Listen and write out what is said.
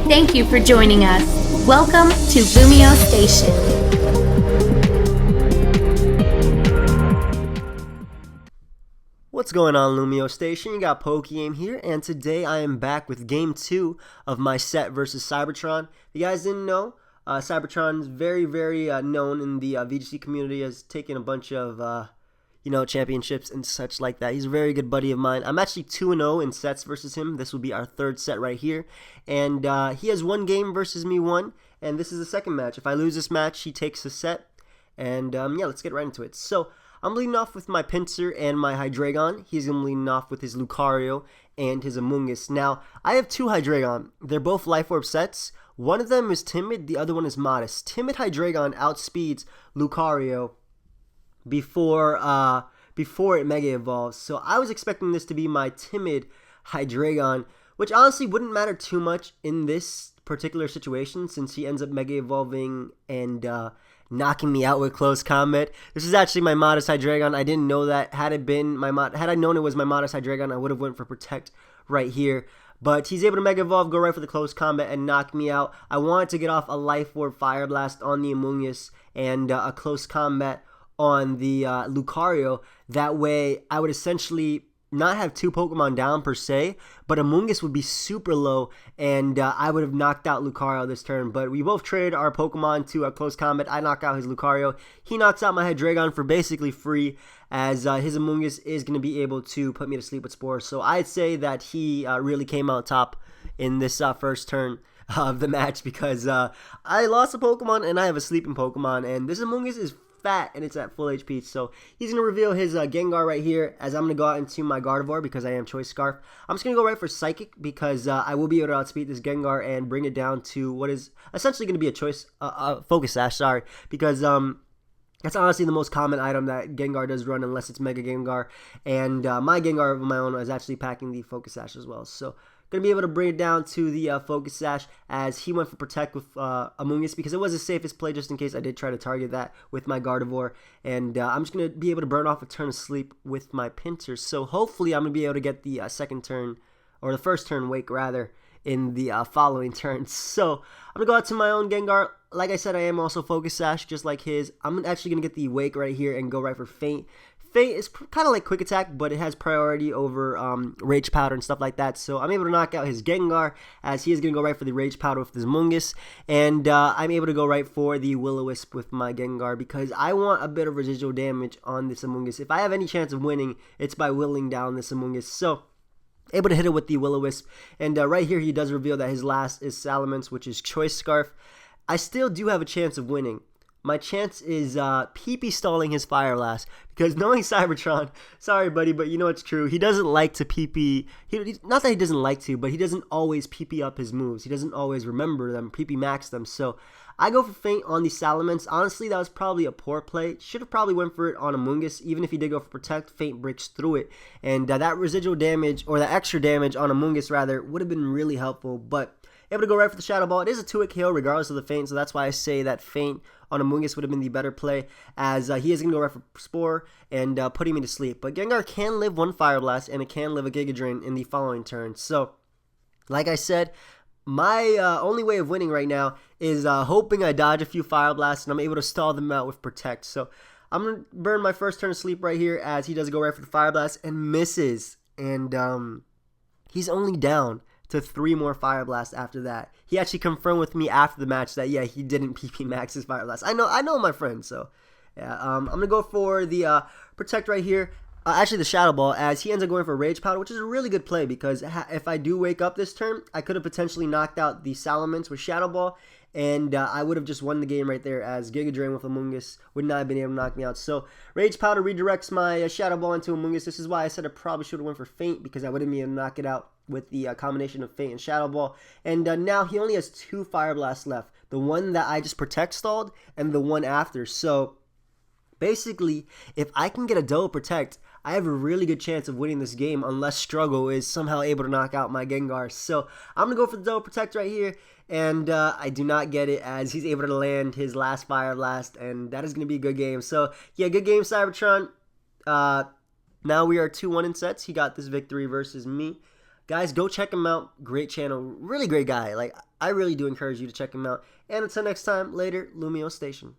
Thank you for joining us. Welcome to LumioseStation. What's going on, LumioseStation? You got PokeAim here, and today I am back with Game 2 of my set versus Cybertron. If you guys didn't know, Cybertron is very known in the VGC community, has taken a bunch of championships and such like that. He's a very good buddy of mine. I'm actually 2-0 in sets versus him. This will be our third set right here. And he has one game versus me one, and this is the second match. If I lose this match, he takes the set. And let's get right into it. So I'm leading off with my Pinsir and my Hydreigon. He's going to leading off with his Lucario and his Amoonguss. Now, I have two Hydreigon. They're both Life Orb sets. One of them is Timid, the other one is Modest. Timid Hydreigon outspeeds Lucario before it Mega Evolves. So I was expecting this to be my Timid Hydreigon, which honestly wouldn't matter too much in this particular situation since he ends up Mega Evolving and knocking me out with close combat. This is actually my Modest Hydreigon. I didn't know that. Had I known it was my Modest Hydreigon, I would have went for Protect right here. But he's able to Mega Evolve, go right for the close combat, and knock me out. I wanted to get off a Life Orb Fire Blast on the Amoonguss and a close combat on the Lucario. That way, I would essentially not have two Pokemon down per se, but Amoonguss would be super low, and I would have knocked out Lucario this turn. But we both traded our Pokemon to a close combat. I knock out his Lucario. He knocks out my Hydreigon for basically free, as his Amoonguss is going to be able to put me to sleep with Spores. So I'd say that he really came out top in this first turn of the match, because I lost a Pokemon and I have a sleeping Pokemon, and this Amoonguss is fat and it's at full HP. So he's going to reveal his Gengar right here, as I'm going to go out into my Gardevoir because I am Choice Scarf. I'm just going to go right for Psychic because I will be able to outspeed this Gengar and bring it down to what is essentially going to be a Choice Focus Sash, because that's honestly the most common item that Gengar does run unless it's Mega Gengar, and my Gengar of my own is actually packing the Focus Sash as well. So going to be able to bring it down to the Focus Sash, as he went for Protect with Amoonguss because it was the safest play just in case I did try to target that with my Gardevoir. And I'm just going to be able to burn off a turn of sleep with my Pinsir. So hopefully I'm going to be able to get the second turn, or the first turn wake rather, in the following turns. So I'm going to go out to my own Gengar. Like I said, I am also Focus Sash just like his. I'm actually going to get the wake right here and go right for Faint. Faint is kind of like Quick Attack, but it has priority over Rage Powder and stuff like that. So I'm able to knock out his Gengar, as he is going to go right for the Rage Powder with his Amoonguss. And I'm able to go right for the Will-O-Wisp with my Gengar because I want a bit of residual damage on this Amoonguss. If I have any chance of winning, it's by willing down this Amoonguss. So able to hit it with the Will-O-Wisp. And right here he does reveal that his last is Salamence, which is Choice Scarf. I still do have a chance of winning. My chance is PP stalling his Fire Blast, because knowing Cybertron, sorry buddy, but you know it's true. He doesn't like to PP. Not that he doesn't like to, but he doesn't always PP up his moves. He doesn't always remember them, PP max them. So I go for Faint on the Salamence. Honestly, that was probably a poor play. Should have probably went for it on Amoonguss. Even if he did go for Protect, Faint breaks through it. And that residual damage, or that extra damage on Amoonguss rather, would have been really helpful. But able to go right for the Shadow Ball. It is a 2-hit KO regardless of the Faint, so that's why I say that Faint on Amoonguss would have been the better play, as he is going to go right for Spore and putting me to sleep. But Gengar can live one Fire Blast, and it can live a Giga Drain in the following turn. So, like I said, my only way of winning right now is hoping I dodge a few Fire Blasts and I'm able to stall them out with Protect. So I'm going to burn my first turn of sleep right here, as he does go right for the Fire Blast and misses. And he's only down to 3 more Fire Blasts after that. He actually confirmed with me after the match that, yeah, he didn't PP max his Fire Blast. I know my friend, so yeah. I'm going to go for the Protect right here. Actually, the Shadow Ball, as he ends up going for Rage Powder, which is a really good play, because if I do wake up this turn, I could have potentially knocked out the Salamence with Shadow Ball, and I would have just won the game right there, as Giga Drain with Amoonguss would not have been able to knock me out. So Rage Powder redirects my Shadow Ball into Amoonguss. This is why I said I probably should have went for Faint, because I wouldn't be able to knock it out with the combination of Faint and Shadow Ball. And now he only has 2 Fire Blasts left. The one that I just Protect stalled, and the one after. So basically, if I can get a double Protect, I have a really good chance of winning this game, unless Struggle is somehow able to knock out my Gengar. So I'm going to go for the double Protect right here, and I do not get it, as he's able to land his last Fire Blast, and that is going to be a good game. So yeah, good game, Cybertron. Now we are 2-1 in sets. He got this victory versus me. Guys, go check him out. Great channel. Really great guy. Like, I really do encourage you to check him out. And until next time, later, LumioStation.